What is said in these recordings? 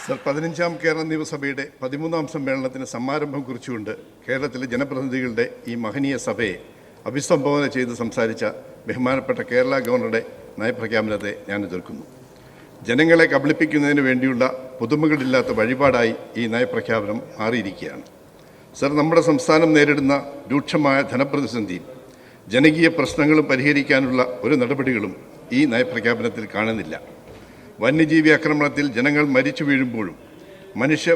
Sir, 15ാം Kerala നിയമസഭയുടെ 13ാം സമ്മേളനത്തിന് സമാരംഭം കുറിച്ചുകൊണ്ട് കേരളത്തിലെ ജനപ്രതിനിധികളുടെ ഈ മഹനീയ സഭയെ അഭിസംബോധന ചെയ്ത് സംസാരിച്ച ബഹുമാനപ്പെട്ട കേരള ഗവർണറുടെ നയപ്രഖ്യാപനത്തെ ഞാൻ എതിർക്കുന്നു. ജനങ്ങളെ കബളിപ്പിക്കുന്നതിന് വേണ്ടിയുള്ള പുതുമകളില്ലാത്ത വഴിപാടായി ഈ നയപ്രഖ്യാപനം മാറിയിരിക്കുകയാണ്. സർ, നമ്മുടെ സംസ്ഥാനം നേരിടുന്ന രൂക്ഷമായ ധനപ്രതിസന്ധിയും ജനകീയ പ്രശ്നങ്ങളും പരിഹരിക്കാനുള്ള ഒരു നടപടികളും ഈ നയപ്രഖ്യാപനത്തിൽ കാണുന്നില്ല. വന്യജീവി ആക്രമണത്തിൽ ജനങ്ങൾ മരിച്ചു വീഴുമ്പോഴും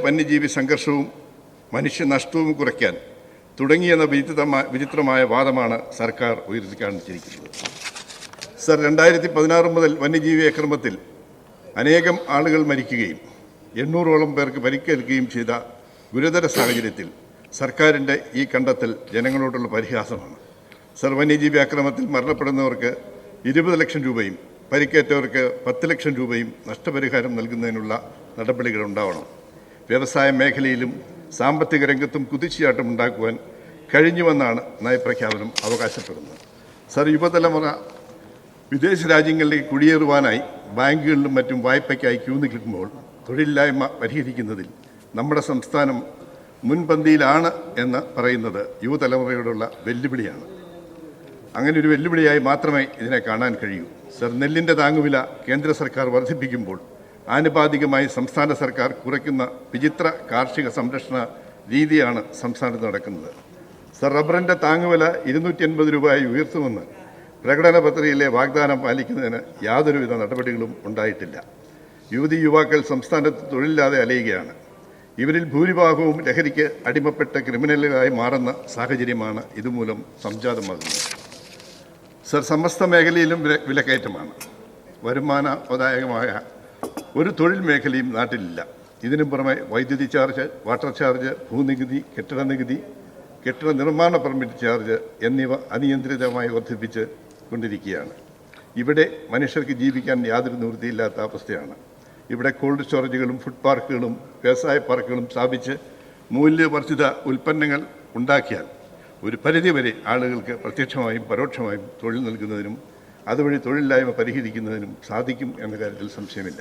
വന്യജീവി സംഘർഷവും മനുഷ്യനഷ്ടവും കുറയ്ക്കാൻ തുടങ്ങിയെന്ന വിചിത്രമായ വാദമാണ് സർക്കാർ ഉയർത്തിക്കാണിച്ചിരിക്കുന്നത്. സർ, 2016 മുതൽ വന്യജീവി ആക്രമണത്തിൽ അനേകം ആളുകൾ മരിക്കുകയും 800ഓളം പേർക്ക് പരിക്കേൽക്കുകയും ചെയ്ത ഗുരുതര സാഹചര്യത്തിൽ സർക്കാരിൻ്റെ ഈ കണ്ടെത്തൽ ജനങ്ങളോടുള്ള പരിഹാസമാണ്. സർ, വന്യജീവി ആക്രമണത്തിൽ മരണപ്പെടുന്നവർക്ക് 20 ലക്ഷം രൂപയും പരിക്കേറ്റവർക്ക് 10 ലക്ഷം രൂപയും നഷ്ടപരിഹാരം നൽകുന്നതിനുള്ള നടപടികൾ ഉണ്ടാവണം. വ്യവസായ മേഖലയിലും സാമ്പത്തിക രംഗത്തും കുതിച്ചുചാട്ടം ഉണ്ടാക്കുവാൻ കഴിഞ്ഞുവെന്നാണ് നയപ്രഖ്യാപനം അവകാശപ്പെടുന്നത്. സർ, യുവതലമുറ വിദേശ രാജ്യങ്ങളിലേക്ക് കുടിയേറുവാനായി ബാങ്കുകളിലും മറ്റും വായ്പയ്ക്കായി ക്യൂ നിൽക്കുമ്പോൾ തൊഴിലില്ലായ്മ പരിഹരിക്കുന്നതിൽ നമ്മുടെ സംസ്ഥാനം മുൻപന്തിയിലാണ് എന്ന് പറയുന്നത് യുവതലമുറയോടുള്ള വെല്ലുവിളിയാണ്. അങ്ങനെ ഒരു വെല്ലുവിളിയായി മാത്രമേ ഇതിനെ കാണാൻ കഴിയൂ. സർ, നെല്ലിൻ്റെ താങ്ങുവില കേന്ദ്ര സർക്കാർ വർദ്ധിപ്പിക്കുമ്പോൾ ആനുപാതികമായി സംസ്ഥാന സർക്കാർ കുറയ്ക്കുന്ന വിചിത്ര കാർഷിക സംരക്ഷണ രീതിയാണ് സംസ്ഥാനത്ത് നടക്കുന്നത്. സർ, റബ്ബറിൻ്റെ താങ്ങുവില 280 രൂപയായി ഉയർത്തുമെന്ന് പ്രകടന പത്രികയിലെ വാഗ്ദാനം പാലിക്കുന്നതിന് യാതൊരുവിധ നടപടികളും ഉണ്ടായിട്ടില്ല. യുവാക്കൾ സംസ്ഥാനത്ത് തൊഴിലില്ലാതെ അലയുകയാണ്. ഇവരിൽ ഭൂരിഭാഗവും ലഹരിക്ക് അടിമപ്പെട്ട് ക്രിമിനലുകളായി മാറുന്ന സാഹചര്യമാണ് ഇതുമൂലം സംജാതമാകുന്നത്. സർ, സമസ്ത മേഖലയിലും വിലക്കയറ്റമാണ്. വരുമാനോദായകമായ ഒരു തൊഴിൽ മേഖലയും നാട്ടിലില്ല. ഇതിനു പുറമെ വൈദ്യുതി ചാർജ്, വാട്ടർ ചാർജ്, ഭൂനികുതി, കെട്ടിട നികുതി, കെട്ടിട നിർമ്മാണ പെർമിറ്റ് ചാർജ് എന്നിവ അനിയന്ത്രിതമായി വർദ്ധിപ്പിച്ച് കൊണ്ടിരിക്കുകയാണ്. ഇവിടെ മനുഷ്യർക്ക് ജീവിക്കാൻ യാതൊരു നിവൃത്തിയില്ലാത്ത അവസ്ഥയാണ്. ഇവിടെ കോൾഡ് സ്റ്റോറേജുകളും ഫുഡ് പാർക്കുകളും വ്യവസായ പാർക്കുകളും സ്ഥാപിച്ച് മൂല്യവർദ്ധിത ഉൽപ്പന്നങ്ങൾ ഉണ്ടാക്കിയാൽ ഒരു പരിധിവരെ ആളുകൾക്ക് പ്രത്യക്ഷമായും പരോക്ഷമായും തൊഴിൽ നൽകുന്നതിനും അതുവഴി തൊഴിലില്ലായ്മ പരിഹരിക്കുന്നതിനും സാധിക്കും എന്ന കാര്യത്തിൽ സംശയമില്ല.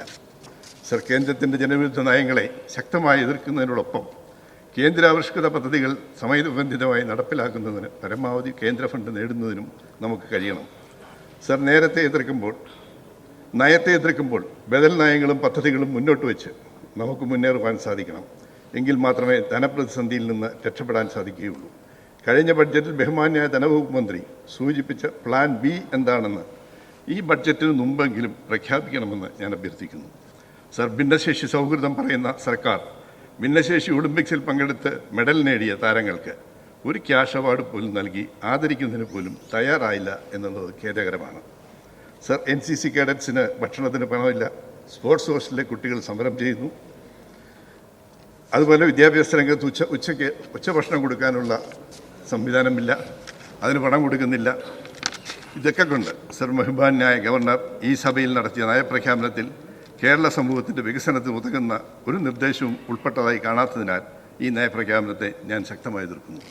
സർ, കേന്ദ്രത്തിൻ്റെ ജനവിരുദ്ധ നയങ്ങളെ ശക്തമായി എതിർക്കുന്നതിനോടൊപ്പം കേന്ദ്രാവിഷ്കൃത പദ്ധതികൾ സമയബന്ധിതമായി നടപ്പിലാക്കുന്നതിന് പരമാവധി കേന്ദ്ര ഫണ്ട് നേടുന്നതിനും നമുക്ക് കഴിയണം. സർ, നയത്തെ എതിർക്കുമ്പോൾ ബദൽ നയങ്ങളും പദ്ധതികളും മുന്നോട്ട് വെച്ച് നമുക്ക് മുന്നേറുവാൻ സാധിക്കണം. എങ്കിൽ മാത്രമേ ധനപ്രതിസന്ധിയിൽ നിന്ന് രക്ഷപ്പെടാൻ സാധിക്കുകയുള്ളൂ. കഴിഞ്ഞ ബഡ്ജറ്റിൽ ബഹുമാന്യായ ധനവകുപ്പ് മന്ത്രി സൂചിപ്പിച്ച പ്ലാൻ ബി എന്താണെന്ന് ഈ ബഡ്ജറ്റിന് മുമ്പെങ്കിലും പ്രഖ്യാപിക്കണമെന്ന് ഞാൻ അഭ്യർത്ഥിക്കുന്നു. സർ, ഭിന്നശേഷി സൗഹൃദം പറയുന്ന സർക്കാർ ഭിന്നശേഷി ഒളിമ്പിക്സിൽ പങ്കെടുത്ത് മെഡൽ നേടിയ താരങ്ങൾക്ക് ഒരു ക്യാഷ് അവാർഡ് പോലും നൽകി ആദരിക്കുന്നതിന് പോലും തയ്യാറായില്ല എന്നുള്ളത് ഖേദകരമാണ്. സർ, NCC കേഡറ്റ്സിന് ഭക്ഷണത്തിന് പണമില്ല. സ്പോർട്സ് ഹോസ്റ്റലിലെ കുട്ടികൾ സമരം ചെയ്യുന്നു. അതുപോലെ വിദ്യാഭ്യാസ രംഗത്ത് ഉച്ചഭക്ഷണം കൊടുക്കാനുള്ള സംവിധാനമില്ല, അതിന് പണം കൊടുക്കുന്നില്ല. ഇതൊക്കെ കൊണ്ട് സർ, ബഹുമാന്യായ ഗവർണർ ഈ സഭയിൽ നടത്തിയ നയപ്രഖ്യാപനത്തിൽ കേരള സമൂഹത്തിൻ്റെ വികസനത്തിന് ഉതകുന്ന ഒരു നിർദ്ദേശവും ഉൾപ്പെട്ടതായി കാണാത്തതിനാൽ ഈ നയപ്രഖ്യാപനത്തെ ഞാൻ ശക്തമായി എതിർക്കുന്നു.